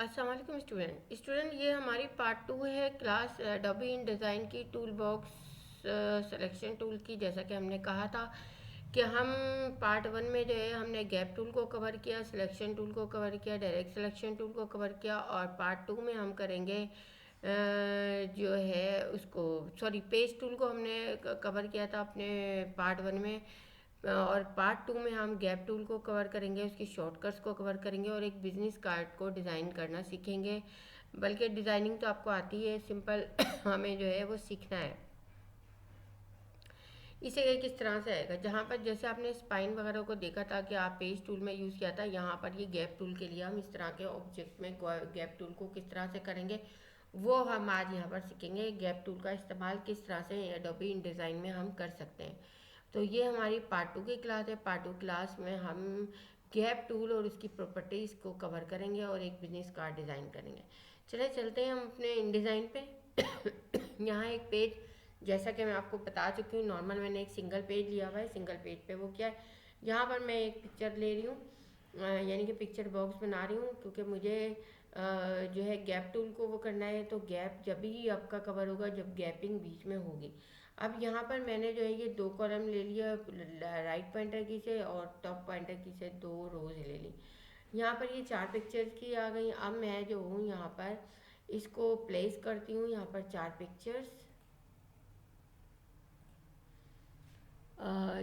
अस्सलाम वालेकुम स्टूडेंट, ये हमारी पार्ट 2 है क्लास एडोबी इन डिज़ाइन की टूल बॉक्स सिलेक्शन टूल की। जैसा कि हमने कहा था कि हम पार्ट 1 में जो है हमने गैप टूल को कवर किया, सिलेक्शन टूल को कवर किया, डायरेक्ट सिलेक्शन टूल को कवर किया, और पार्ट 2 में हम करेंगे जो है उसको, सॉरी, पेज टूल को हमने कवर किया था अपने पार्ट 1 में। और पार्ट 2 में हम गैप टूल को कवर करेंगे, उसकी शॉर्टकट्स को कवर करेंगे और एक बिजनेस कार्ड को डिज़ाइन करना सीखेंगे। बल्कि डिज़ाइनिंग तो आपको आती है, सिंपल हमें जो है वो सीखना है। इसे एक इस तरह से आएगा, जहाँ पर जैसे आपने स्पाइन वगैरह को देखा था कि आप पेज टूल में यूज़ किया था, यहाँ पर ये गैप टूल के लिए हम इस तरह के ऑब्जेक्ट में गैप टूल को किस तरह से करेंगे वो हम आज यहाँ पर सीखेंगे। गैप टूल का इस्तेमाल किस तरह से एडोबी इन डिज़ाइन में हम कर सकते हैं। तो ये हमारी पार्ट 2 की क्लास है। पार्ट 2 क्लास में हम गैप टूल और उसकी प्रॉपर्टीज़ को कवर करेंगे और एक बिजनेस कार्ड डिज़ाइन करेंगे। चले चलते हैं हम अपने इन डिज़ाइन पे। यहाँ एक पेज, जैसा कि मैं आपको बता चुकी हूँ, नॉर्मल मैंने एक सिंगल पेज लिया हुआ है। सिंगल पेज पे वो क्या है, यहाँ पर मैं एक पिक्चर ले रही हूँ, यानी कि पिक्चर बॉक्स बना रही हूँ, क्योंकि मुझे जो है गैप टूल को वो करना है। तो गैप जब ही आपका कवर होगा जब गैपिंग बीच में होगी। अब यहाँ पर मैंने जो है ये 2 कॉलम ले लिया राइट पॉइंटर की से, और टॉप पॉइंटर की से 2 रोज ले ली। यहाँ पर ये 4 पिक्चर्स की आ गई। अब मैं जो हूँ यहाँ पर इसको प्लेस करती हूँ, यहाँ पर 4 पिक्चर्स।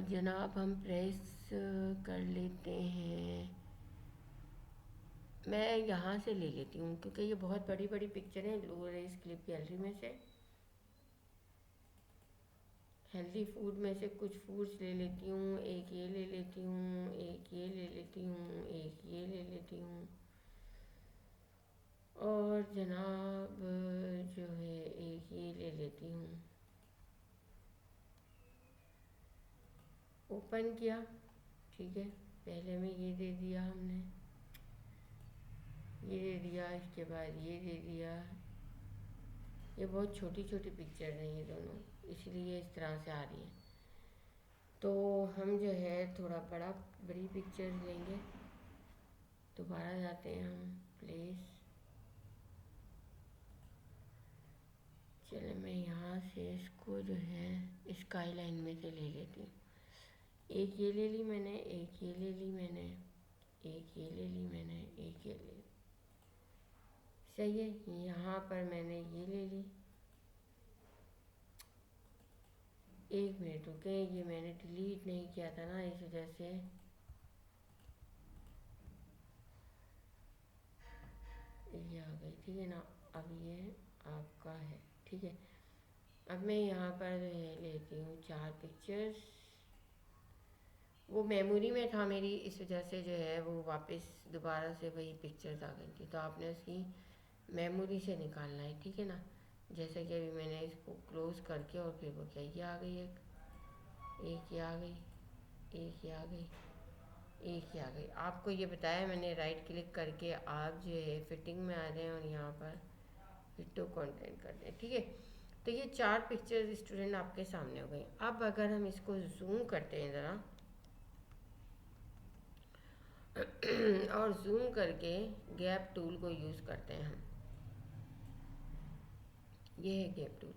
जनाब हम प्रेस कर लेते हैं, मैं यहाँ से ले लेती हूँ क्योंकि ये बहुत बड़ी बड़ी पिक्चर हैं लोअर रेस क्लिप गैलरी में से। हेल्दी फूड में से कुछ फूड्स ले लेती हूँ, एक ये ले लेती हूँ, एक ये ले लेती हूँ, एक ये ले लेती हूँ, और जनाब जो है एक ये ले लेती हूँ। ओपन किया, ठीक है, पहले में ये दे दिया हमने, ये दे दिया, इसके बाद ये दे दिया। ये बहुत छोटी छोटी पिक्चर हैं ये दोनों, इसलिए इस तरह से आ रही है। तो हम जो है थोड़ा बड़ी पिक्चर लेंगे। दोबारा जाते हैं हम प्लेस। चले मैं यहाँ से इसको जो है स्काई लाइन में से ले लेती हूँ। एक ये ले ली मैंने, एक ये ले ली मैंने, एक ये ले ली मैंने, एक ये ले ली। सही है, यहाँ पर मैंने ये ले ली। एक मिनट रुके, ये मैंने डिलीट नहीं किया था ना, इस वजह से ये आ गई, ठीक है ना। अब ये आपका है, ठीक है। अब मैं यहाँ पर जो है लेती हूँ 4 पिक्चर्स। वो मेमोरी में था मेरी, इस वजह से जो है वो वापस दोबारा से वही पिक्चर्स आ गई थी, तो आपने उसकी मेमोरी से निकालना है, ठीक है ना। जैसे कि अभी मैंने इसको क्लोज करके और फिर वो क्या ये आ गई, एक ये आ गई, एक ये आ गई, एक ये आ गई। आपको ये बताया मैंने, राइट क्लिक करके आप जो है फिटिंग में आ जाएं और यहाँ पर फिट टू कंटेंट कर दें, ठीक है। तो ये 4 पिक्चर्स स्टूडेंट आपके सामने हो गई। अब अगर हम इसको जूम करते हैं ज़रा और जूम करके गैप टूल को यूज़ करते हैं हम, ये है गैप टूल।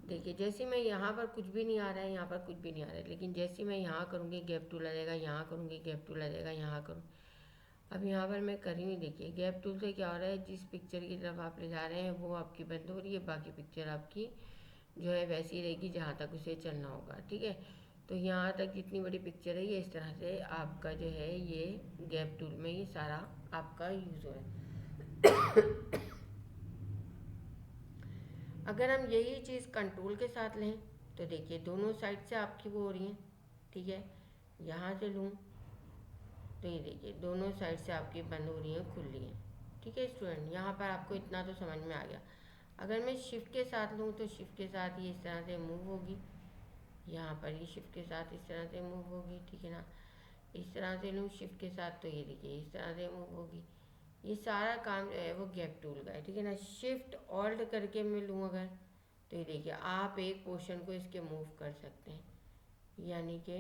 देखिए जैसे मैं यहाँ पर कुछ भी नहीं आ रहा है, यहाँ पर कुछ भी नहीं आ रहा है, लेकिन जैसे मैं यहाँ करूँगी गैप टूल आ जाएगा, यहाँ करूँगी गैप टूल आ जाएगा, यहाँ करूँ। अब यहाँ पर मैं कर ही नहीं, देखिए गैप टूल से क्या हो रहा है, जिस पिक्चर की तरफ आप ले जा रहे हैं वो आपकी बंद हो रही है, बाकी पिक्चर आपकी जो है वैसी रहेगी जहाँ तक उसे चलना होगा, ठीक है। तो यहाँ तक जितनी बड़ी पिक्चर है ये इस तरह से आपका जो है ये गैप टूल में ये सारा आपका यूज़ हो रहा है। अगर हम यही चीज़ कंट्रोल के साथ लें तो देखिए दोनों साइड से आपकी वो हो रही हैं, ठीक है। यहाँ से लूँ तो ये देखिए दोनों साइड से आपकी बंद हो रही हैं, खुल रही हैं, ठीक है स्टूडेंट। यहाँ पर आपको इतना तो समझ में आ गया। अगर मैं शिफ्ट के साथ लूँ तो शिफ्ट के साथ ये इस तरह से मूव होगी, यहाँ पर ये शिफ्ट के साथ इस तरह से मूव होगी, ठीक है ना। इस तरह से लूँ शिफ्ट के साथ तो ये देखिए इस तरह से मूव होगी। ये सारा काम जो है वो गैप टूल का है, ठीक है ना। शिफ्ट ऑल्ट करके मैं लूँ अगर, तो ये देखिए आप एक पोर्शन को इसके मूव कर सकते हैं, यानी कि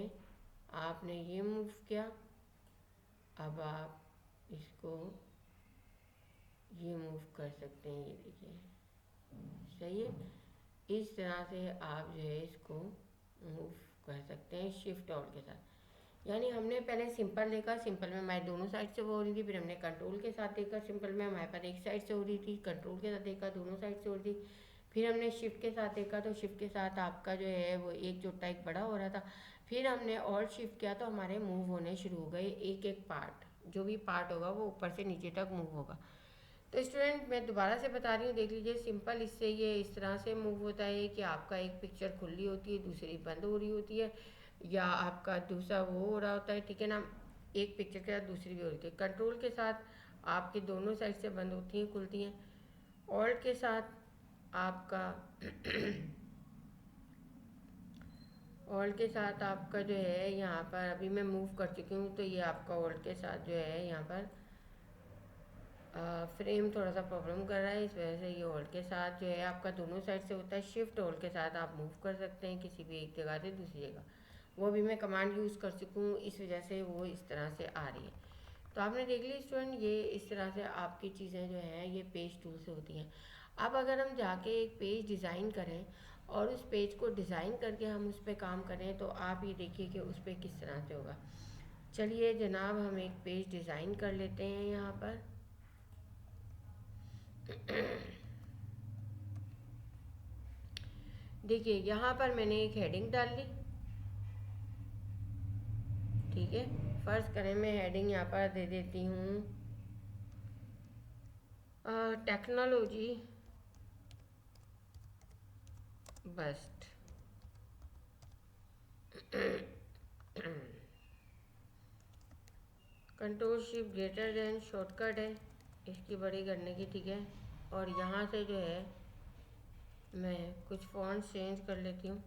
आपने ये मूव किया, अब आप इसको ये मूव कर सकते हैं, ये देखिए सही है। इस तरह से आप जो है इसको मूव कर सकते हैं शिफ्ट ऑल के साथ। यानी हमने पहले सिंपल देखा, सिंपल में हमारे दोनों साइड से वो हो रही थी, फिर हमने कंट्रोल के साथ देखा, सिंपल में हमारे पास एक साइड से हो रही थी, कंट्रोल के साथ देखा दोनों साइड से हो रही थी, फिर हमने शिफ्ट के साथ देखा तो शिफ्ट के साथ आपका जो है वो एक छोटा एक बड़ा हो रहा था, फिर हमने और शिफ्ट किया तो हमारे मूव होने शुरू हो गए, एक एक पार्ट, जो भी पार्ट होगा वो ऊपर से नीचे तक मूव होगा। तो स्टूडेंट मैं दोबारा से बता रही हूँ, देख लीजिए सिंपल इससे ये इस तरह से मूव होता है कि आपका एक पिक्चर खुली होती है, दूसरी बंद हो रही होती है, या आपका दूसरा वो हो रहा होता है, ठीक है ना, एक पिक्चर के साथ दूसरी भी होती है। कंट्रोल के साथ आपकी दोनों साइड से बंद होती हैं खुलती हैं। ऑल्ट के साथ आपका ऑल्ट के साथ आपका जो है यहाँ पर अभी मैं मूव कर चुकी हूँ, तो ये आपका ऑल्ट के साथ जो है यहाँ पर फ्रेम थोड़ा सा प्रॉब्लम कर रहा है, इस वजह से ये होल्ड के साथ जो है आपका दोनों साइड से होता है। शिफ्ट होल्ड के साथ आप मूव कर सकते हैं किसी भी एक जगह से दूसरी जगह, वो भी मैं कमांड यूज़ कर चुकी हूँ, इस वजह से वो इस तरह से आ रही है। तो आपने देख ली स्टूडेंट, ये इस तरह से आपकी चीज़ें जो हैं ये पेज टूल से होती हैं। अब अगर हम जाके एक पेज डिज़ाइन करें और उस पेज को डिज़ाइन करके हम उस पर काम करें, तो आप ये देखिए कि उस पर किस तरह से होगा। चलिए जनाब, हम एक पेज डिज़ाइन कर लेते हैं यहाँ पर। देखिए यहाँ पर मैंने एक हेडिंग डाल ली, ठीक है। फर्ज करें मैं हेडिंग यहाँ पर दे देती हूँ technology bust. Control shift greater than shortcut है इसकी बड़ी करने की, ठीक है। और यहाँ से जो है मैं कुछ फॉन्ट चेंज कर लेती हूँ,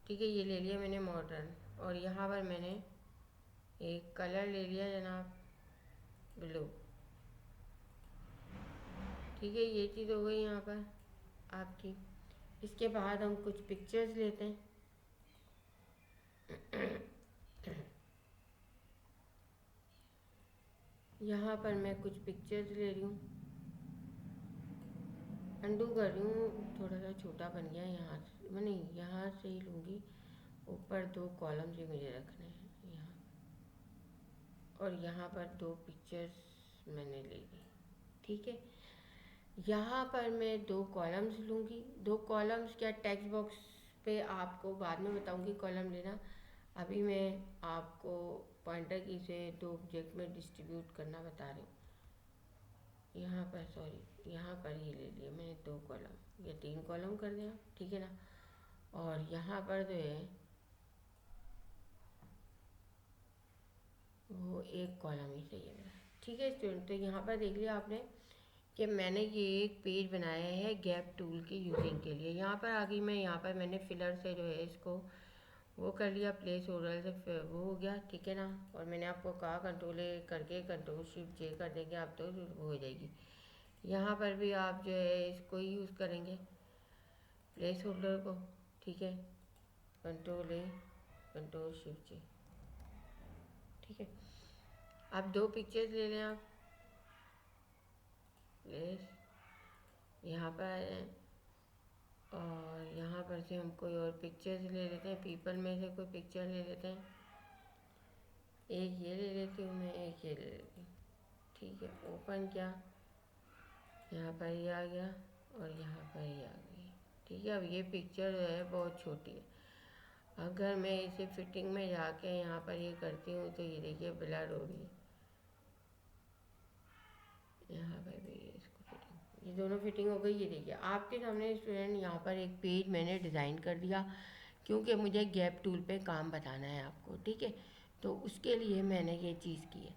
ठीक है। ये ले लिया मैंने मॉडर्न, और यहाँ पर मैंने एक कलर ले लिया जनाब ब्लू, ठीक है। ये चीज़ हो गई यहाँ पर आपकी। इसके बाद हम कुछ पिक्चर्स लेते हैं। यहाँ पर मैं कुछ पिक्चर्स ले रही हूँ, अंडू कर रही हूँ, थोड़ा सा छोटा बन गया। यहाँ से मैं नहीं, यहाँ से ही लूँगी, ऊपर दो कॉलम्स ही मुझे रखने हैं यहाँ, और यहाँ पर दो पिक्चर्स मैंने ले ली, ठीक है। यहाँ पर मैं दो कॉलम्स लूँगी, दो कॉलम्स क्या, टेक्स्ट बॉक्स पे आपको बाद में बताऊँगी कॉलम लेना। अभी मैं आपको पॉइंटर की से दो ऑब्जेक्ट में डिस्ट्रीब्यूट करना बता रही हूँ। यहाँ पर सॉरी, यहाँ पर ही ले लिया मैंने दो कॉलम, या तीन कॉलम कर दिया, ठीक है ना। और यहाँ पर जो है वो एक कॉलम ही सही है मेरा, ठीक है स्टूडेंट। तो यहाँ पर देख लिया आपने कि मैंने ये एक पेज बनाया है गैप टूल के यूजिंग के लिए। यहाँ पर आ गई मैं, यहाँ पर मैंने फिलर से जो है इसको वो कर लिया, प्लेस होल्डर से वो हो गया, ठीक है ना। और मैंने आपको कहा कंट्रोल ए करके कंट्रोल शिफ्ट जे कर देंगे आप तो वो हो जाएगी। यहाँ पर भी आप जो है इसको ही यूज़ करेंगे प्लेस होल्डर को, ठीक है। कंट्रोल ए कंट्रोल शिफ्ट जे, ठीक है। आप दो पिक्चर्स ले लें आप, प्लेस यहाँ पर आ जाए, और यहाँ पर से हम कोई और पिक्चर्स ले लेते हैं, पीपल में से कोई पिक्चर ले लेते हैं। एक ये ले लेती हूँ मैं, एक ये ले लेती हूँ, ठीक है। ओपन किया, यहाँ पर ही आ गया और यहाँ पर ही आ गई, ठीक है। अब ये पिक्चर जो है बहुत छोटी है, अगर मैं इसे फिटिंग में जाके यहाँ पर ये करती हूँ तो ये देखिए ब्लर हो रही है। यहाँ पर भी इसको फिटिंग, ये दोनों फिटिंग हो गई। ये देखिए आपके सामने स्टूडेंट यहाँ पर एक पेज मैंने डिज़ाइन कर दिया, क्योंकि मुझे गैप टूल पे काम बताना है आपको, ठीक है। तो उसके लिए मैंने ये चीज़ की है।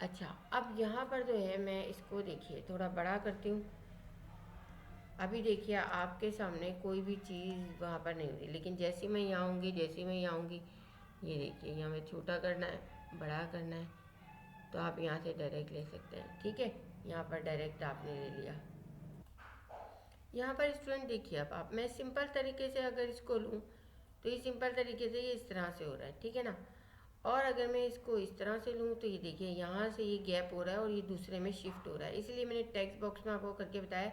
अच्छा, अब यहाँ पर जो है मैं इसको देखिए थोड़ा बड़ा करती हूँ। अभी देखिए आपके सामने कोई भी चीज़ वहाँ पर नहीं होती, लेकिन जैसे मैं यहाँ आऊँगी, जैसे मैं यहाँ आऊँगी, ये देखिए यहाँ में छोटा करना है, बड़ा करना है, तो आप यहाँ से डायरेक्ट ले सकते हैं, ठीक है। यहाँ पर डायरेक्ट आपने ले लिया। यहाँ पर स्टूडेंट देखिए, अब आप मैं सिंपल तरीके से अगर इसको लूँ तो ये सिंपल तरीके से ये इस तरह से हो रहा है, ठीक है ना। और अगर मैं इसको इस तरह से लूँ तो ये देखिए यहाँ से ये गैप हो रहा है और ये दूसरे में शिफ्ट हो रहा है। इसलिए मैंने टेक्स्ट बॉक्स में आपको करके बताया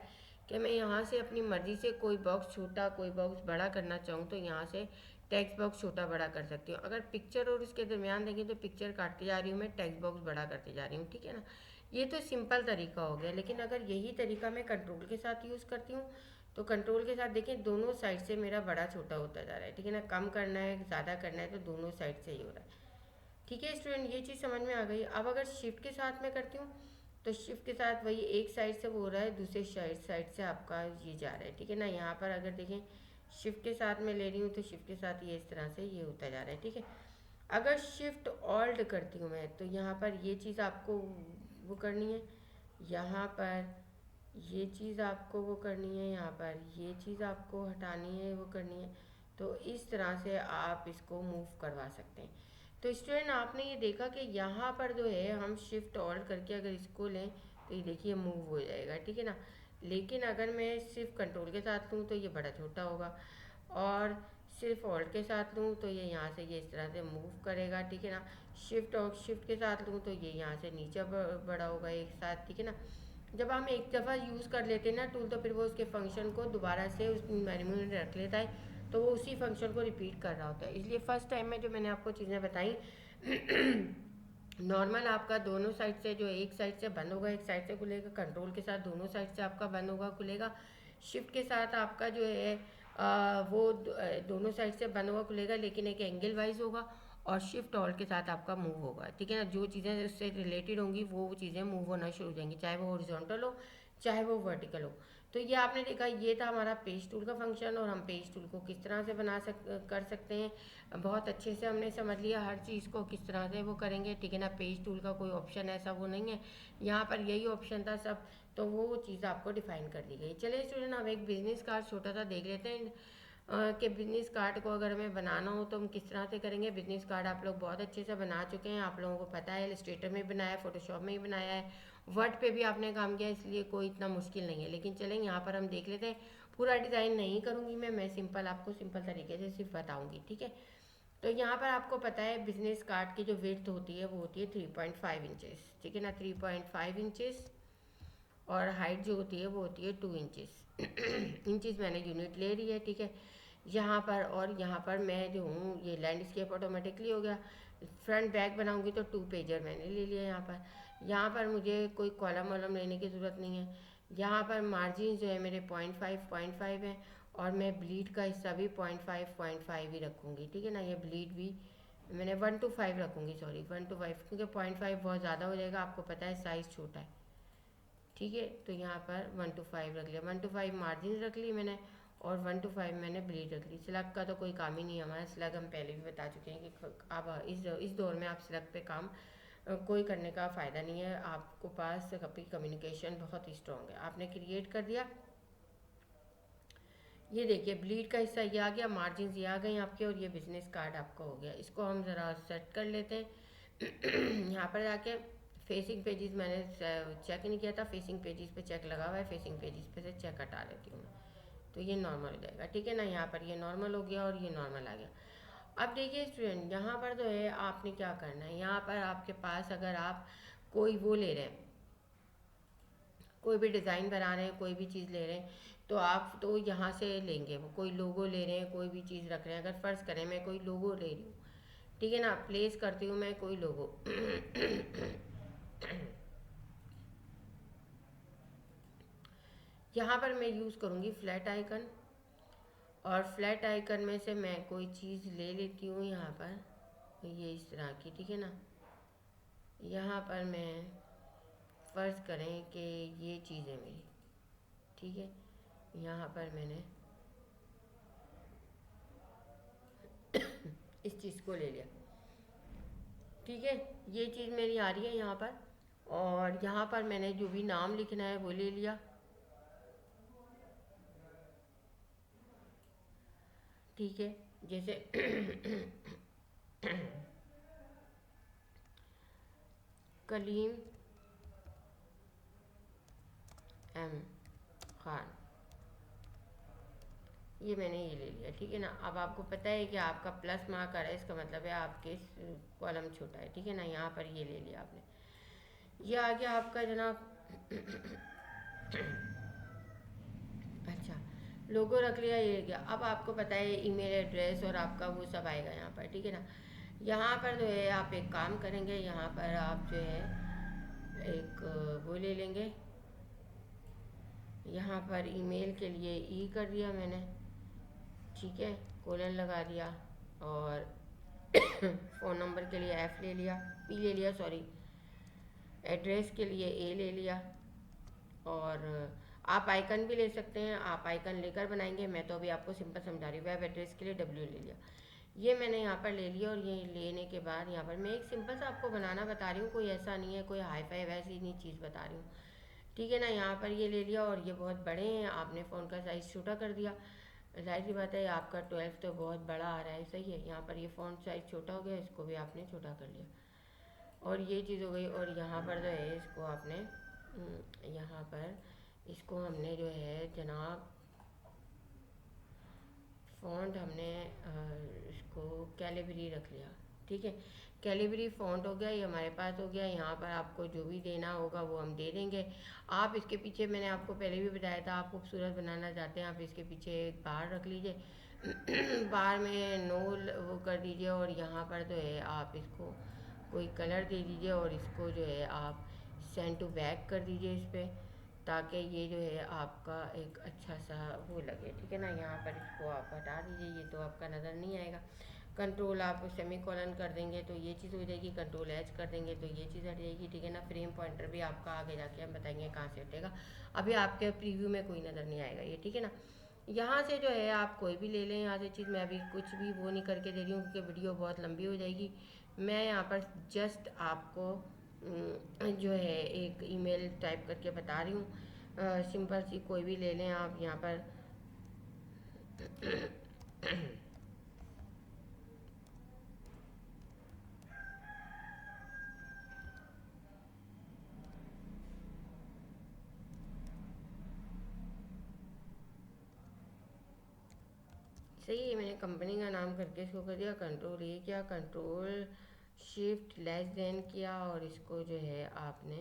कि मैं यहाँ से अपनी मर्ज़ी से कोई बॉक्स छोटा कोई बॉक्स बड़ा करना चाहूँ तो यहाँ से टेक्स्ट बॉक्स छोटा बड़ा कर सकती हूँ। अगर पिक्चर और इसके दरमियान देखें तो पिक्चर काटती जा रही हूँ, मैं टेक्स्ट बॉक्स बड़ा करती जा रही हूँ, ठीक है ना। ये तो सिंपल तरीका हो गया। लेकिन अगर यही तरीका मैं कंट्रोल के साथ यूज़ करती हूँ तो कंट्रोल के साथ देखें दोनों साइड से मेरा बड़ा छोटा होता जा रहा है, ठीक है ना। कम करना है ज़्यादा करना है तो दोनों साइड से ही हो रहा है, ठीक है स्टूडेंट। ये चीज़ समझ में आ गई। अब अगर शिफ्ट के साथ में करती हूँ तो शिफ्ट के साथ वही एक साइड से वो हो रहा है, दूसरे साइड से आपका ये जा रहा है, ठीक है ना। यहाँ पर अगर देखें शिफ्ट के साथ में ले रही हूँ तो शिफ्ट के साथ ये इस तरह से ये होता जा रहा है, ठीक है। अगर शिफ्ट ऑल्ट करती हूँ मैं तो यहाँ पर ये चीज़ आपको वो करनी है, यहाँ पर ये चीज़ आपको वो करनी है, यहाँ पर ये चीज़ आपको हटानी है वो करनी है। तो इस तरह से आप इसको मूव करवा सकते हैं। तो स्टूडेंट आपने ये देखा कि यहाँ पर जो है हम शिफ्ट ऑल्ट करके अगर इसको लें तो ये देखिए मूव हो जाएगा, ठीक है ना। लेकिन अगर मैं सिर्फ कंट्रोल के साथ लूँ तो ये बड़ा छोटा होगा, और सिर्फ ऑल्ट के साथ लूँ तो ये यहाँ से ये इस तरह से मूव करेगा, ठीक है ना। शिफ्ट और शिफ्ट के साथ लूँ तो ये यहाँ से नीचे बड़ा होगा एक साथ, ठीक है ना। जब हम एक दफ़ा यूज़ कर लेते हैं ना टूल तो फिर वो उसके फंक्शन को दोबारा से उस मेन्यू में रख लेता है, तो वो उसी फंक्शन को रिपीट कर रहा होता है। इसलिए फ़र्स्ट टाइम में जो मैंने आपको चीज़ें बताई नॉर्मल आपका दोनों साइड से जो एक साइड से बंद होगा एक साइड से खुलेगा, कंट्रोल के साथ दोनों साइड से आपका बंद होगा खुलेगा। शिफ्ट के साथ आपका जो है दोनों साइड से बंद होगा खुलेगा लेकिन एक एंगल वाइज होगा, और शिफ्ट ऑल्ट के साथ आपका मूव होगा, ठीक है ना। जो चीज़ें उससे रिलेटेड होंगी वो चीज़ें मूव होना शुरू हो जाएंगी, चाहे वो हॉरिजॉन्टल हो चाहे वो वर्टिकल हो। तो ये आपने देखा ये था हमारा पेज टूल का फंक्शन, और हम पेज टूल को किस तरह से कर सकते हैं बहुत अच्छे से हमने समझ लिया हर चीज़ को किस तरह से वो करेंगे, ठीक है ना। पेज टूल का कोई ऑप्शन ऐसा वो नहीं है, यहाँ पर यही ऑप्शन था सब, तो वो चीज़ आपको डिफाइन कर दी गई। चलिए स्टूडेंट हम एक बिजनेस कार्ड छोटा सा देख लेते हैं कि बिजनेस कार्ड को अगर हमें बनाना हो तो हम किस तरह से करेंगे। बिजनेस कार्ड आप लोग बहुत अच्छे से बना चुके हैं, आप लोगों को पता है, इलस्ट्रेटर में बनाया है, फोटोशॉप में ही बनाया है, वर्ड पे भी आपने काम किया, इसलिए कोई इतना मुश्किल नहीं है। लेकिन चलें यहाँ पर हम देख लेते हैं। पूरा डिज़ाइन नहीं करूँगी मैं सिंपल आपको सिंपल तरीके से सिर्फ बताऊँगी, ठीक है। तो यहाँ पर आपको पता है बिजनेस कार्ड की जो विड्थ होती है वो होती है 3.5 इंचेस, ठीक है ना, 3.5 इंचेस। और हाइट जो होती है वो होती है 2 इंचेस इंचेस मैंने यूनिट ले रही है, ठीक है। यहाँ पर और यहाँ पर मैं जो हूँ ये लैंडस्केप ऑटोमेटिकली हो गया। फ्रंट बैक बनाऊँगी तो 2 पेजर मैंने ले लिया यहाँ पर मुझे कोई कॉलम वॉलम लेने की ज़रूरत नहीं है। यहाँ पर मार्जिन जो है मेरे 0.5 है, और मैं ब्लीड का हिस्सा भी 0.5 ही रखूँगी, ठीक है ना। ये ब्लीड भी मैंने 1:5 रखूँगी, सॉरी 1:5, क्योंकि 0.5 बहुत ज़्यादा हो जाएगा, आपको पता है साइज़ छोटा है, ठीक है। तो यहाँ पर 1:5 रख लिया, 1:5 मार्जिन रख ली मैंने, और 1:5 मैंने ब्लीड रख ली। स्लग का तो कोई काम ही नहीं है हमारा, स्लग हम पहले भी बता चुके हैं कि अब इस दौर में आप स्लग पे काम कोई करने का फ़ायदा नहीं है, आपको पास आपकी कम्युनिकेशन बहुत स्ट्रॉन्ग है। आपने क्रिएट कर दिया, ये देखिए ब्लीड का हिस्सा ये आ गया, मार्जिन ये आ गए आपके, और ये बिजनेस कार्ड आपका हो गया। इसको हम ज़रा सेट कर लेते हैं यहाँ पर जाके फेसिंग पेजेस मैंने चेक नहीं किया था, फेसिंग पेजेस पे चेक लगा हुआ है, फेसिंग पेजेस पे से चेक हटा लेती हूँ मैं, तो ये नॉर्मल हो जाएगा, ठीक है ना। यहाँ पर ये नॉर्मल हो गया और ये नॉर्मल आ गया। अब देखिए स्टूडेंट यहाँ पर जो है आपने क्या करना है, यहाँ पर आपके पास अगर आप कोई वो ले रहे हैं, कोई भी डिज़ाइन बना रहे हैं, कोई भी चीज़ ले रहे हैं, तो आप तो यहाँ से लेंगे, वो कोई लोगो ले रहे हैं, कोई भी चीज़ रख रहे हैं। अगर फ़र्ज़ करें मैं कोई लोगो ले रही हूँ, ठीक है ना, प्लेस करती हूँ मैं कोई लोगो यहाँ पर मैं यूज़ करूँगी फ्लैट आइकन, और फ्लैट आइकन में से मैं कोई चीज़ ले लेती हूँ यहाँ पर ये इस तरह की, ठीक है ना। यहाँ पर मैं फ़र्ज़ करें कि ये चीज़ है मेरी, ठीक है। यहाँ पर मैंने इस चीज़ को ले लिया, ठीक है। ये चीज़ मेरी आ रही है यहाँ पर, और यहाँ पर मैंने जो भी नाम लिखना है वो ले लिया, ठीक है। जैसे कलीम एम खान, ये मैंने ये ले लिया, ठीक है ना। अब आपको पता है कि आपका प्लस मार्क आ रहा है, इसका मतलब है आपके कॉलम छोटा है, ठीक है ना। यहाँ पर ये ले लिया आपने, ये आ गया आपका जनाब। अच्छा, लोगो रख लिया, ये गया। अब आपको पता है ईमेल एड्रेस और आपका वो सब आएगा यहाँ पर, ठीक है ना। यहाँ पर जो है आप एक काम करेंगे, यहाँ पर आप जो है एक वो ले लेंगे, यहाँ पर ईमेल के लिए ई कर दिया मैंने, ठीक है, कोलन लगा दिया। और फ़ोन नंबर के लिए एफ़ ले लिया, पी ले लिया सॉरी, एड्रेस के लिए ए ले लिया। और आप आइकन भी ले सकते हैं, आप आइकन लेकर बनाएंगे, मैं तो अभी आपको सिंपल समझा रही हूँ। वेब एड्रेस के लिए डब्ल्यू ले लिया, ये मैंने यहाँ पर ले लिया। और ये लेने के बाद यहाँ पर मैं एक सिंपल सा आपको बनाना बता रही हूँ, कोई ऐसा नहीं है, कोई हाई फाई वैसी नहीं चीज़ बता रही हूँ, ठीक है ना। यहाँ पर ये ले लिया, और ये बहुत बड़े हैं, आपने फ़ोन का साइज़ छोटा कर दिया। जाहिर सी बात है, आपका 12 तो बहुत बड़ा आ रहा है, सही है। यहाँ पर ये फ़ॉन्ट साइज़ छोटा हो गया, इसको भी आपने छोटा कर लिया, और ये चीज़ हो गई। और यहाँ पर जो है इसको आपने यहाँ पर इसको हमने जो है जनाब फ़ॉन्ट हमने इसको कैलिबरी रख लिया, ठीक है। कैलिबरी फ़ॉन्ट हो गया, ये हमारे पास हो गया। यहाँ पर आपको जो भी देना होगा वो हम दे देंगे। आप इसके पीछे, मैंने आपको पहले भी बताया था, आप खूबसूरत बनाना चाहते हैं, आप इसके पीछे एक बार रख लीजिए। बार में नो वो कर दीजिए, और यहाँ पर जो है आप इसको कोई कलर दे दीजिए, और इसको जो है आप सेंड टू बैक कर दीजिए इस पर, ताकि ये जो है आपका एक अच्छा सा वो लगे, ठीक है ना। यहाँ पर इसको आप हटा दीजिए, ये तो आपका नज़र नहीं आएगा। कंट्रोल आप सेमी कॉलन कर देंगे तो ये चीज़ हो जाएगी, कंट्रोल एच कर देंगे तो ये चीज़ हट जाएगी, ठीक है ना। फ्रेम पॉइंटर भी आपका आगे जाके हम बताएंगे कहाँ से हटेगा, अभी आपके प्रीव्यू में कोई नज़र नहीं आएगा ये, ठीक है ना। यहाँ से जो है आप कोई भी ले लें, यहाँ से चीज़ मैं अभी कुछ भी वो नहीं करके दे रही हूँ, क्योंकि वीडियो बहुत लंबी हो जाएगी। मैं यहाँ पर जस्ट आपको जो है एक ईमेल टाइप करके बता रही हूँ, सिंपल सी कोई भी ले लें आप यहाँ पर। सही है, मैंने कंपनी का नाम करके इसको कर दिया कंट्रोल, ये क्या कंट्रोल शिफ्ट लेस देन किया, और इसको जो है आपने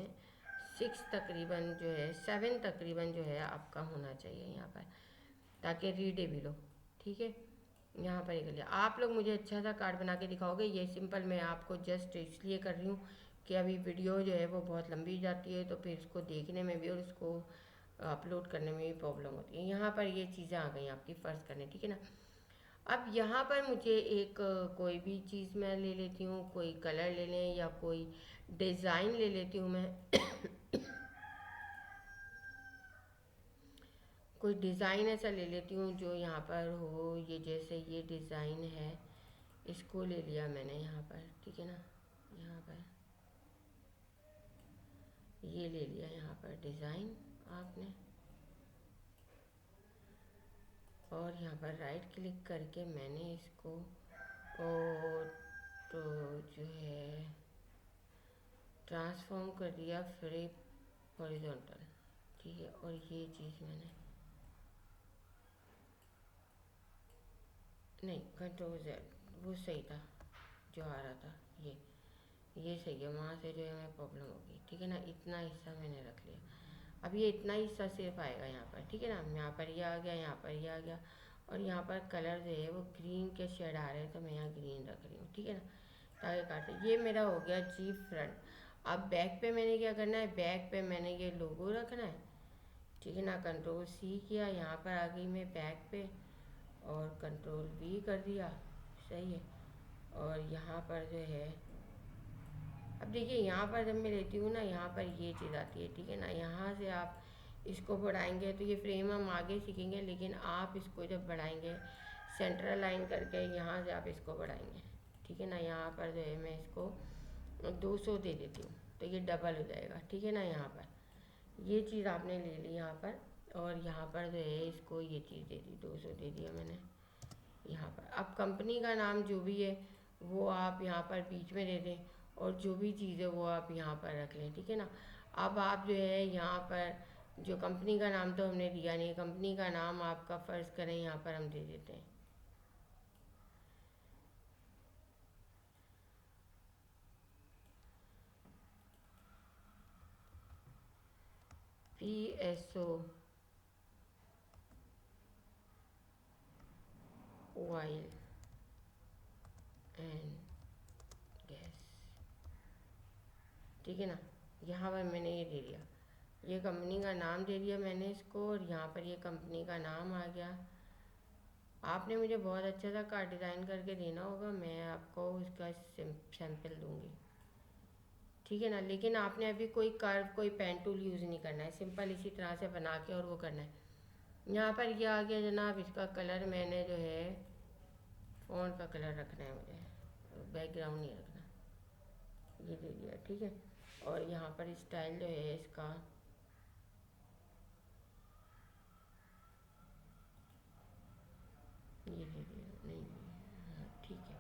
6 तकरीबन जो है 7 तकरीबन जो है आपका होना चाहिए यहाँ पर, ताकि रीडेबल हो, ठीक है। यहाँ पर कर लिया। आप लोग मुझे अच्छा सा कार्ड बना के दिखाओगे, ये सिंपल मैं आपको जस्ट इसलिए कर रही हूँ कि अभी वीडियो जो है वो बहुत लंबी जाती है, तो फिर इसको देखने में भी और इसको अपलोड करने में भी प्रॉब्लम होती है। यहाँ पर ये चीज़ें आ गई आपकी फ़र्ज़ करने, ठीक है ना। अब यहाँ पर मुझे एक कोई भी चीज़ मैं ले लेती हूँ, कोई कलर ले लें या कोई डिज़ाइन ले लेती हूँ मैं। कोई डिज़ाइन ऐसा ले लेती हूँ जो यहाँ पर हो, ये जैसे ये डिज़ाइन है, इसको ले लिया मैंने यहाँ पर, ठीक है ना। यहाँ पर ये ले लिया यहाँ पर डिज़ाइन आपने, और यहाँ पर राइट क्लिक करके मैंने इसको और तो जो है ट्रांसफॉर्म कर दिया फ्लिप हॉरिजॉन्टल, ठीक है। और ये चीज़ मैंने नहीं, कंट्रोल जेड वो सही था जो आ रहा था, ये सही है, वहाँ से जो है हमें प्रॉब्लम होगी, ठीक है ना। इतना हिस्सा मैंने रख लिया, अब ये इतना हिस्सा सिर्फ आएगा यहाँ पर, ठीक है ना। यहाँ पर ये आ गया, यहाँ पर ये आ गया, और यहाँ पर कलर जो है वो ग्रीन के शेड आ रहे हैं, तो मैं यहाँ ग्रीन रख रही हूँ, ठीक है ना, ताकि काटे। ये मेरा हो गया जी फ्रंट। अब बैक पे मैंने क्या करना है, बैक पे मैंने ये लोगो रखना है, ठीक है ना। कंट्रोल सी किया, यहाँ पर आ गई मैं बैक पे, और कंट्रोल वी कर दिया, सही है। और यहाँ पर जो है अब देखिए, यहाँ पर जब मैं लेती हूँ ना, यहाँ पर ये चीज़ आती है, ठीक है ना। यहाँ से आप इसको बढ़ाएंगे तो ये फ्रेम हम आगे सीखेंगे, लेकिन आप इसको जब बढ़ाएंगे सेंट्रल लाइन करके, यहाँ से आप इसको बढ़ाएंगे, ठीक है ना। यहाँ पर जो है मैं इसको 200 दे देती हूँ, तो ये डबल हो जाएगा, ठीक है ना। यहाँ पर ये चीज़ आपने ले ली यहाँ पर, और यहाँ पर जो है इसको ये चीज़ दे दी, 200 दे दिया मैंने यहाँ पर। अब कंपनी का नाम जो भी है वो आप यहाँ पर बीच में दे दें, और जो भी चीज़ है वो आप यहाँ पर रख लें, ठीक है ना। अब आप जो है यहाँ पर जो कंपनी का नाम तो हमने दिया नहीं, कंपनी का नाम आपका फ़र्ज़ करें यहाँ पर हम दे देते हैं PSO ऑयल एंड गैस, ठीक है ना। यहाँ पर मैंने ये दे दिया, ये कंपनी का नाम दे दिया मैंने इसको, और यहाँ पर ये कंपनी का नाम आ गया। आपने मुझे बहुत अच्छा सा कार्ड डिज़ाइन करके देना होगा, मैं आपको उसका सैंपल दूंगी, ठीक है ना। लेकिन आपने अभी कोई कर्व, कोई पेन टूल यूज़ नहीं करना है, सिंपल इसी तरह से बना के और वो करना है। यहाँ पर ये आ गया जनाब, इसका कलर मैंने जो है फ़ॉन्ट का कलर रखना है मुझे, बैकग्राउंड नहीं रखना, ये दे दिया, ठीक है। और यहाँ पर स्टाइल जो है इसका ये दे दिया, नहीं हाँ ठीक है,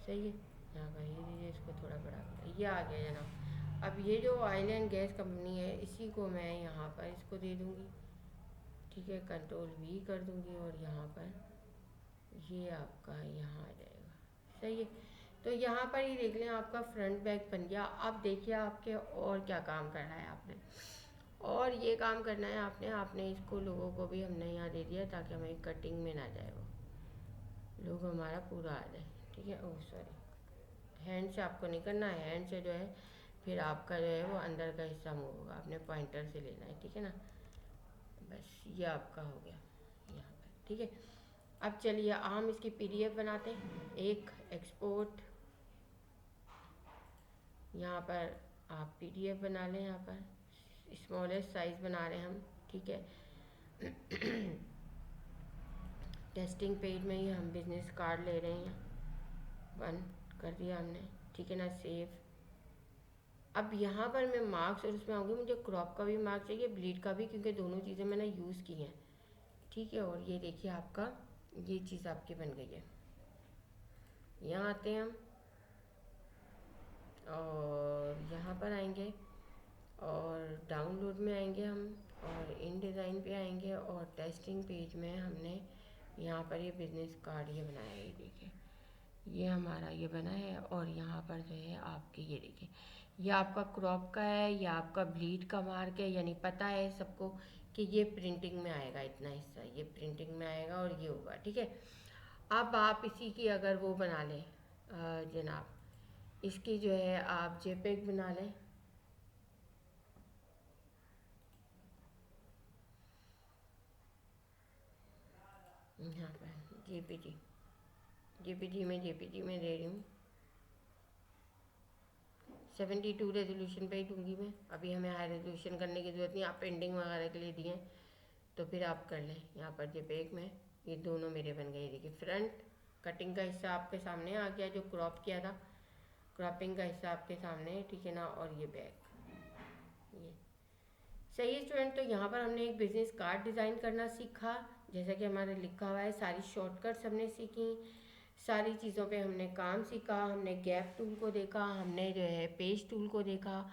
सही है। यहाँ पर ये दीजिए, इसको थोड़ा बड़ा कर, ये आ गया जनाब। अब ये जो ऑयल एंड गैस कंपनी है, इसी को मैं यहाँ पर इसको दे दूँगी, ठीक है, कंट्रोल V कर दूँगी, और यहाँ पर ये आपका यहाँ आ जाएगा, सही है। तो यहाँ पर ही देख लें, आपका फ्रंट बैक बन गया। अब देखिए आपके और क्या काम करना है आपने, और ये काम करना है आपने इसको लोगों को भी हमने यहाँ दे दिया ताकि हमें कटिंग में ना जाए, वो लोग हमारा पूरा आ जाए, ठीक है। ओह सॉरी, हैंड से आपको नहीं करना है, हैंड से जो है फिर आपका जो है वो अंदर का हिस्सा मूव होगा, आपने पॉइंटर से लेना है, ठीक है ना। बस ये आपका हो गया यहाँ पर, ठीक है। अब चलिए हम इसकी PDF बनाते हैं, एक एक्सपोर्ट, यहाँ पर आप PDF बना लें, यहाँ पर स्मॉलेस्ट साइज़ बना रहे हैं हम, ठीक है। टेस्टिंग पेज में ही हम बिजनेस कार्ड ले रहे हैं, बन कर दिया हमने, ठीक है ना, सेव। अब यहाँ पर मैं मार्क्स और उसमें आऊँगी, मुझे क्रॉप का भी मार्क्स चाहिए, ब्लीड का भी, क्योंकि दोनों चीज़ें मैंने यूज़ की हैं, ठीक है। और ये देखिए आपका ये चीज़ आपकी बन गई है। यहाँ आते हैं हम, और यहाँ पर आएंगे, और डाउनलोड में आएंगे हम, और इन डिज़ाइन पे आएंगे, और टेस्टिंग पेज में हमने यहाँ पर ये बिज़नेस कार्ड ये बनाया है, ये देखिए ये हमारा ये बना है। और यहाँ पर जो है आपके ये देखिए, ये आपका क्रॉप का है, ये आपका ब्लीड का मार्क है, यानी पता है सबको कि ये प्रिंटिंग में आएगा, इतना हिस्सा ये प्रिंटिंग में आएगा और ये होगा, ठीक है। अब आप इसी की अगर वो बना लें जनाब, इसकी जो है आप JPEG बना लें, यहाँ पर JPG में दे रही हूँ, 72 रेजोल्यूशन पे ही दूंगी मैं, अभी हमें हाई रेजोल्यूशन करने की ज़रूरत नहीं, आप पेंटिंग वगैरह के लिए दिए तो फिर आप कर लें। यहाँ पर JPEG में ये दोनों मेरे बन गए, देखिए फ्रंट कटिंग का हिस्सा आपके सामने आ गया, जो क्रॉप किया था, क्रॉपिंग का हिस्सा आपके सामने है, ठीक है ना। और ये बैक, ये सही है स्टूडेंट। तो यहाँ पर हमने एक बिजनेस कार्ड डिज़ाइन करना सीखा, जैसा कि हमारे लिखा हुआ है, सारी शॉर्टकट्स हमने सीखी, सारी चीज़ों पे हमने काम सीखा, हमने गैप टूल को देखा, हमने जो है पेज टूल को देखा।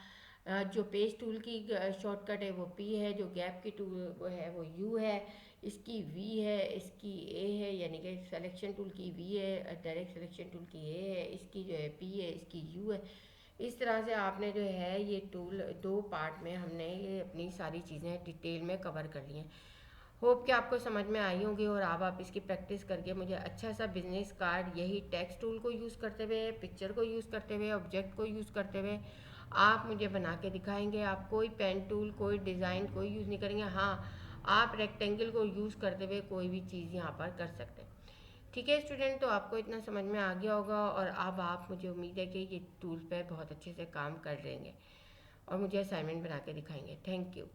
जो पेज टूल की शॉर्टकट है वो P है, जो गैप की टूल वो है वो U है, इसकी V है, इसकी A है, यानी कि सिलेक्शन टूल की V है, डायरेक्ट सिलेक्शन टूल की A है, इसकी जो है P है, इसकी U है। इस तरह से आपने जो है ये टूल दो पार्ट में हमने ये अपनी सारी चीज़ें डिटेल में कवर कर ली हैं। होप कि आपको समझ में आई होंगी, और अब आप इसकी प्रैक्टिस करके मुझे अच्छा सा बिजनेस कार्ड, यही टेक्स्ट टूल को यूज़ करते हुए, पिक्चर को यूज़ करते हुए, ऑब्जेक्ट को यूज़ करते हुए आप मुझे बना के दिखाएंगे। आप कोई पेन टूल, कोई डिज़ाइन कोई यूज़ नहीं करेंगे, हाँ आप रेक्टेंगल को यूज़ करते हुए कोई भी चीज़ यहाँ पर कर सकते हैं, ठीक है स्टूडेंट। तो आपको इतना समझ में आ गया होगा, और अब आप, मुझे उम्मीद है कि ये टूल पर बहुत अच्छे से काम कर लेंगे और मुझे असाइनमेंट बना के दिखाएंगे। Thank you.